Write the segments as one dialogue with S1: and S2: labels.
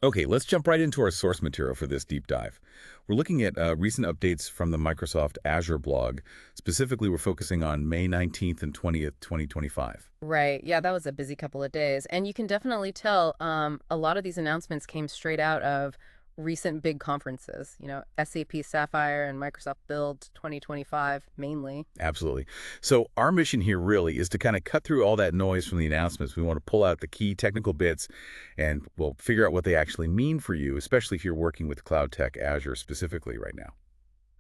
S1: Okay, let's jump right into our source material for this deep dive. We're looking at recent updates from the Microsoft Azure blog. Specifically, we're focusing on May 19th and 20th, 2025.
S2: Right. Yeah, that was a busy couple of days. And you can definitely tell a lot of these announcements came straight out of recent big conferences, SAP Sapphire and Microsoft Build 2025 mainly.
S1: Absolutely. So our mission here really is to kind of cut through all that noise from the announcements. We want to pull out the key technical bits and we'll figure out what they actually mean for you, especially if you're working with Cloud Tech Azure specifically right now.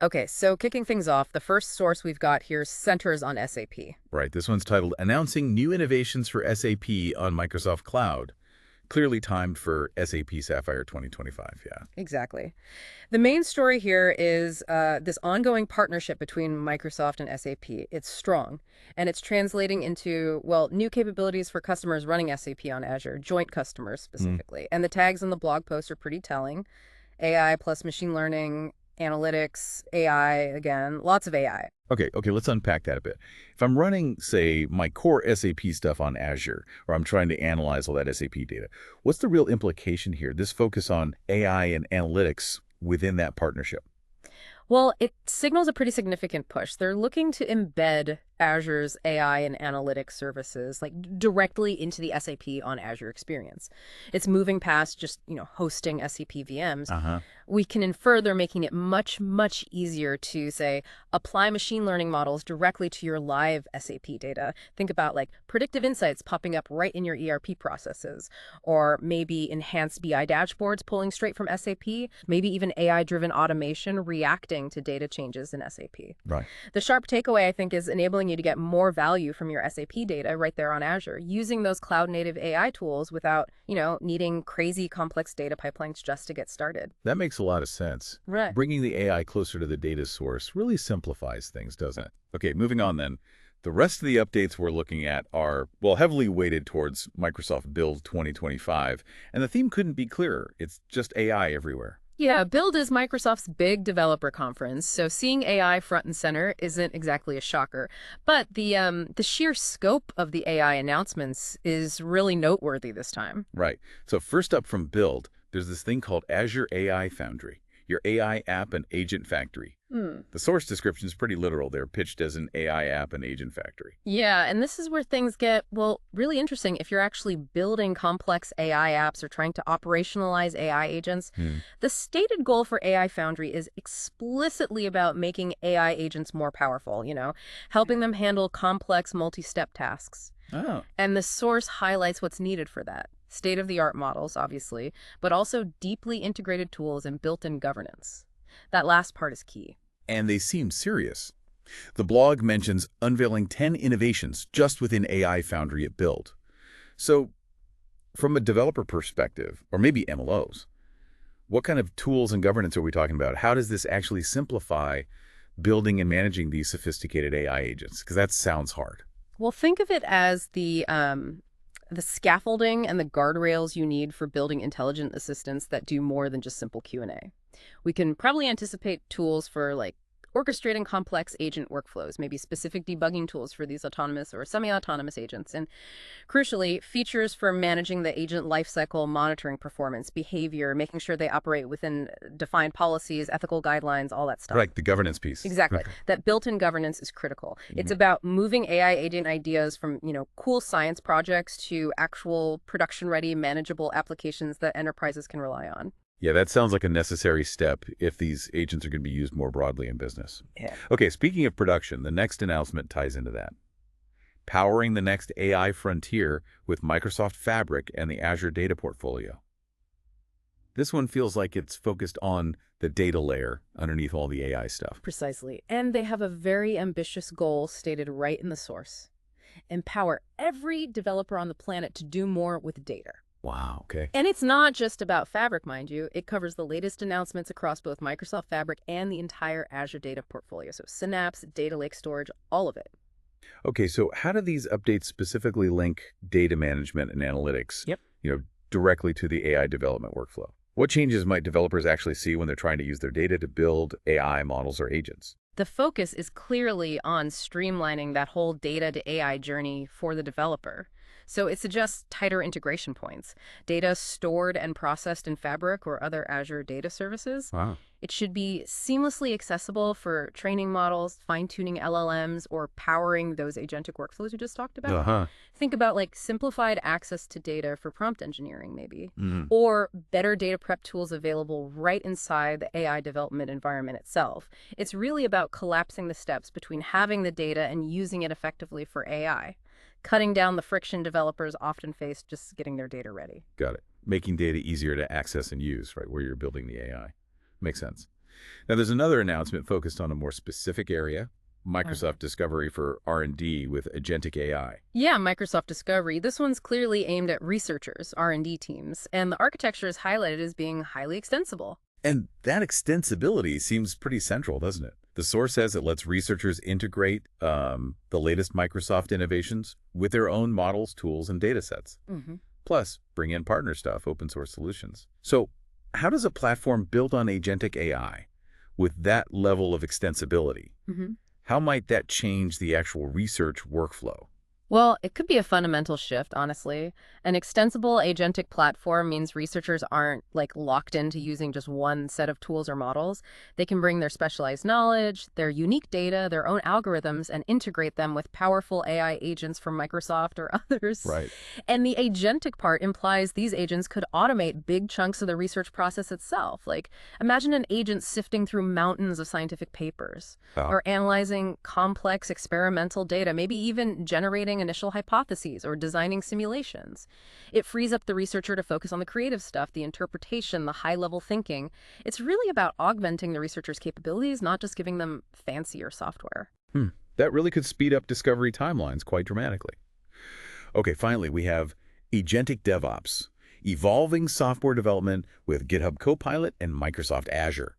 S2: Okay, so kicking things off, the first source we've got here centers on SAP.
S1: Right, this one's titled Announcing New Innovations for SAP on Microsoft Cloud. Clearly timed for SAP Sapphire 2025, yeah.
S2: Exactly. The main story here is this ongoing partnership between Microsoft and SAP. It's strong, and it's translating into, well, new capabilities for customers running SAP on Azure, joint customers specifically. And the tags in the blog post are pretty telling. AI plus machine learning, analytics, AI again, lots of AI.
S1: Okay, let's unpack that a bit. If I'm running, say, my core SAP stuff on Azure, or I'm trying to analyze all that SAP data, what's the real implication here, this focus on AI and analytics within that partnership?
S2: Well, it signals a pretty significant push. They're looking to embed Azure's AI and analytics services like directly into the SAP on Azure experience. It's moving past just, hosting SAP VMs.
S1: Uh-huh.
S2: We can infer they're making it much, much easier to, say, apply machine learning models directly to your live SAP data. Think about like predictive insights popping up right in your ERP processes, or maybe enhanced BI dashboards pulling straight from SAP, maybe even AI-driven automation reacting to data changes in SAP.
S1: Right.
S2: The sharp takeaway, I think, is enabling you to get more value from your SAP data right there on Azure, using those cloud-native AI tools without, needing crazy complex data pipelines just to get started.
S1: That makes a lot of sense.
S2: Right.
S1: Bringing the AI closer to the data source really simplifies things, doesn't it? Okay, moving on then. The rest of the updates we're looking at are, well, heavily weighted towards Microsoft Build 2025, and the theme couldn't be clearer. It's just AI everywhere.
S2: Yeah, Build is Microsoft's big developer conference, so seeing AI front and center isn't exactly a shocker. But the sheer scope of the AI announcements is really noteworthy this time.
S1: Right. So first up from Build, there's this thing called Azure AI Foundry, your AI app and agent factory.
S2: Hmm.
S1: The source description is pretty literal. They're pitched as an AI app and agent factory.
S2: Yeah, and this is where things get, well, really interesting if you're actually building complex AI apps or trying to operationalize AI agents.
S1: Hmm.
S2: The stated goal for AI Foundry is explicitly about making AI agents more powerful, helping them handle complex multi-step tasks.
S1: Oh,
S2: And the source highlights what's needed for that. State-of-the-art models, obviously, but also deeply integrated tools and built-in governance. That last part is key.
S1: and they seem serious. The blog mentions unveiling 10 innovations just within AI Foundry at Build. So, from a developer perspective, or maybe MLOs, what kind of tools and governance are we talking about? How does this actually simplify building and managing these sophisticated AI agents? Because that sounds hard.
S2: Well, think of it as the scaffolding and the guardrails you need for building intelligent assistants that do more than just simple Q&A. We can probably anticipate tools for like orchestrating complex agent workflows, maybe specific debugging tools for these autonomous or semi-autonomous agents, and crucially, features for managing the agent lifecycle, monitoring performance, behavior, making sure they operate within defined policies, ethical guidelines, all that stuff.
S1: Right, the governance piece.
S2: Exactly.
S1: Okay.
S2: That built-in governance is critical. It's
S1: Mhm.
S2: about moving AI agent ideas from, cool science projects to actual production-ready, manageable applications that enterprises can rely on.
S1: Yeah, that sounds like a necessary step if these agents are going to be used more broadly in business.
S2: Yeah.
S1: Okay, speaking of production, the next announcement ties into that. Powering the next AI frontier with Microsoft Fabric and the Azure data portfolio. This one feels like it's focused on the data layer underneath all the AI stuff.
S2: Precisely. And they have a very ambitious goal stated right in the source. Empower every developer on the planet to do more with data.
S1: Wow, okay.
S2: And it's not just about Fabric, mind you. It covers the latest announcements across both Microsoft Fabric and the entire Azure data portfolio. So Synapse, data lake storage, all of it.
S1: Okay, so how do these updates specifically link data management and analytics,
S2: Yep.
S1: directly to the AI development workflow? What changes might developers actually see when they're trying to use their data to build AI models or agents?
S2: The focus is clearly on streamlining that whole data to AI journey for the developer. So it suggests tighter integration points, data stored and processed in Fabric or other Azure data services.
S1: Wow.
S2: It should be seamlessly accessible for training models, fine-tuning LLMs, or powering those agentic workflows we just talked about.
S1: Uh-huh.
S2: Think about like simplified access to data for prompt engineering, maybe,
S1: Mm.
S2: or better data prep tools available right inside the AI development environment itself. It's really about collapsing the steps between having the data and using it effectively for AI, cutting down the friction developers often face just getting their data ready.
S1: Got it. Making data easier to access and use, right, where you're building the AI. Makes sense. Now, there's another announcement focused on a more specific area, Microsoft Discovery for R&D with agentic AI.
S2: Yeah, Microsoft Discovery. This one's clearly aimed at researchers, R&D teams, and the architecture is highlighted as being highly extensible.
S1: And that extensibility seems pretty central, doesn't it? The source says it lets researchers integrate the latest Microsoft innovations with their own models, tools, and data sets.
S2: hmm
S1: Plus, bring in partner stuff, open source solutions. So how does a platform built on agentic AI with that level of extensibility,
S2: hmm
S1: how might that change the actual research workflow?
S2: Well, it could be a fundamental shift, honestly. An extensible agentic platform means researchers aren't like locked into using just one set of tools or models. They can bring their specialized knowledge, their unique data, their own algorithms, and integrate them with powerful AI agents from Microsoft or others.
S1: Right.
S2: And the agentic part implies these agents could automate big chunks of the research process itself. Like, imagine an agent sifting through mountains of scientific papers
S1: Wow.
S2: or analyzing complex experimental data, maybe even generating initial hypotheses or designing simulations. It frees up the researcher to focus on the creative stuff, the interpretation, the high-level thinking. It's really about augmenting the researcher's capabilities, not just giving them fancier software.
S1: That really could speed up discovery timelines quite dramatically. Okay, finally, we have agentic DevOps, evolving software development with GitHub Copilot and Microsoft Azure.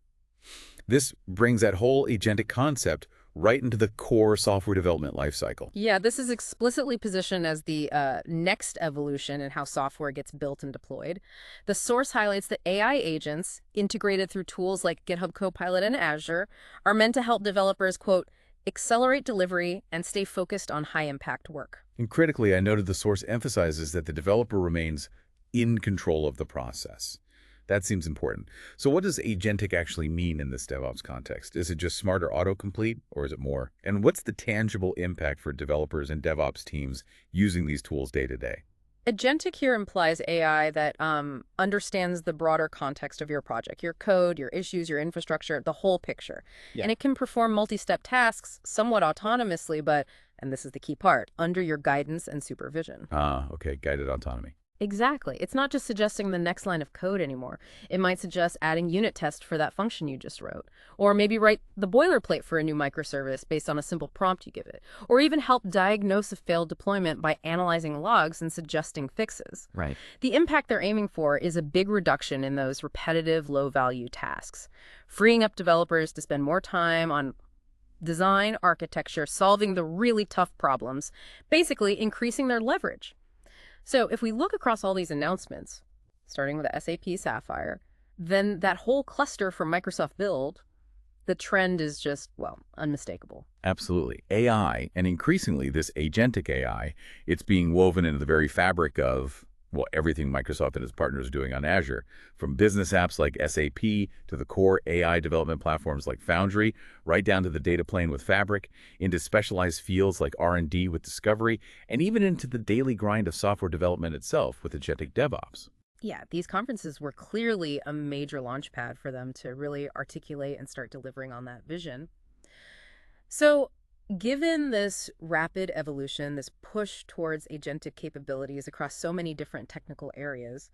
S1: This brings that whole agentic concept right into the core software development lifecycle.
S2: Yeah, this is explicitly positioned as the next evolution in how software gets built and deployed. The source highlights that AI agents, integrated through tools like GitHub Copilot and Azure, are meant to help developers, quote, accelerate delivery and stay focused on high-impact work.
S1: And critically, I noted the source emphasizes that the developer remains in control of the process. That seems important. So what does agentic actually mean in this DevOps context? Is it just smarter autocomplete, or is it more? And what's the tangible impact for developers and DevOps teams using these tools day to day?
S2: Agentic here implies AI that understands the broader context of your project, your code, your issues, your infrastructure, the whole picture.
S1: Yeah.
S2: And it can perform multi-step tasks somewhat autonomously, but, and this is the key part, under your guidance and supervision.
S1: Ah, okay, guided autonomy.
S2: Exactly. It's not just suggesting the next line of code anymore. It might suggest adding unit tests for that function you just wrote. Or maybe write the boilerplate for a new microservice based on a simple prompt you give it. Or even help diagnose a failed deployment by analyzing logs and suggesting fixes.
S3: Right.
S2: The impact they're aiming for is a big reduction in those repetitive, low-value tasks, freeing up developers to spend more time on design, architecture, solving the really tough problems, basically increasing their leverage. So if we look across all these announcements, starting with SAP Sapphire, then that whole cluster from Microsoft Build, the trend is just, well, unmistakable.
S1: Absolutely. AI, and increasingly this agentic AI, it's being woven into the very fabric of, well, everything Microsoft and its partners are doing on Azure, from business apps like SAP to the core AI development platforms like Foundry, right down to the data plane with Fabric, into specialized fields like R&D with Discovery, and even into the daily grind of software development itself with agentic DevOps.
S2: Yeah, these conferences were clearly a major launchpad for them to really articulate and start delivering on that vision. So, given this rapid evolution, this push towards agentic capabilities across so many different technical areas,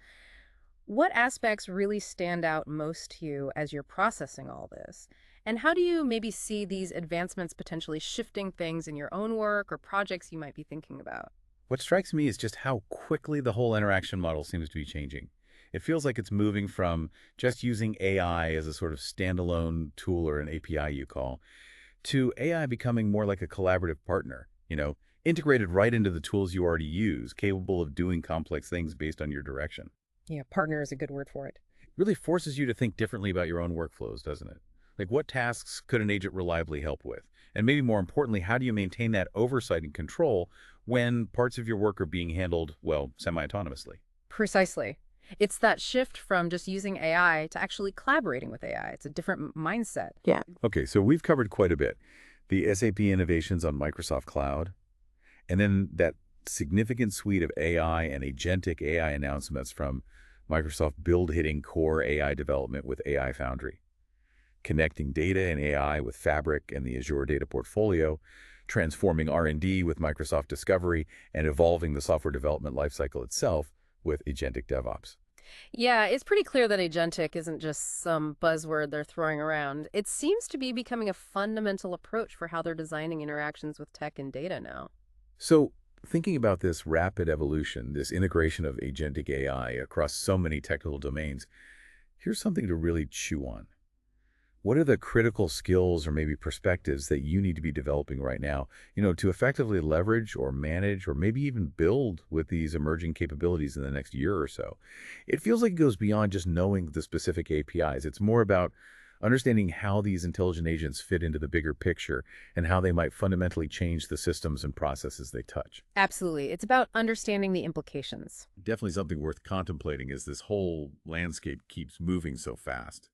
S2: what aspects really stand out most to you as you're processing all this? And how do you maybe see these advancements potentially shifting things in your own work or projects you might be thinking about?
S1: What strikes me is just how quickly the whole interaction model seems to be changing. It feels like it's moving from just using AI as a sort of standalone tool or an API you call, to AI becoming more like a collaborative partner, integrated right into the tools you already use, capable of doing complex things based on your direction.
S2: Yeah, partner is a good word for it.
S1: It really forces you to think differently about your own workflows, doesn't it? Like, what tasks could an agent reliably help with? And maybe more importantly, how do you maintain that oversight and control when parts of your work are being handled, well, semi-autonomously.
S2: Precisely. It's that shift from just using AI to actually collaborating with AI. It's a different mindset.
S3: Yeah.
S1: Okay, so we've covered quite a bit. The SAP innovations on Microsoft Cloud, and then that significant suite of AI and agentic AI announcements from Microsoft Build hitting core AI development with AI Foundry, connecting data and AI with Fabric and the Azure data portfolio, transforming R&D with Microsoft Discovery, and evolving the software development lifecycle itself with agentic DevOps.
S2: Yeah, it's pretty clear that agentic isn't just some buzzword they're throwing around. It seems to be becoming a fundamental approach for how they're designing interactions with tech and data now.
S1: So thinking about this rapid evolution, this integration of agentic AI across so many technical domains, here's something to really chew on. What are the critical skills or maybe perspectives that you need to be developing right now, to effectively leverage or manage or maybe even build with these emerging capabilities in the next year or so? It feels like it goes beyond just knowing the specific APIs. It's more about understanding how these intelligent agents fit into the bigger picture and how they might fundamentally change the systems and processes they touch.
S2: Absolutely. It's about understanding the implications.
S1: Definitely something worth contemplating as this whole landscape keeps moving so fast.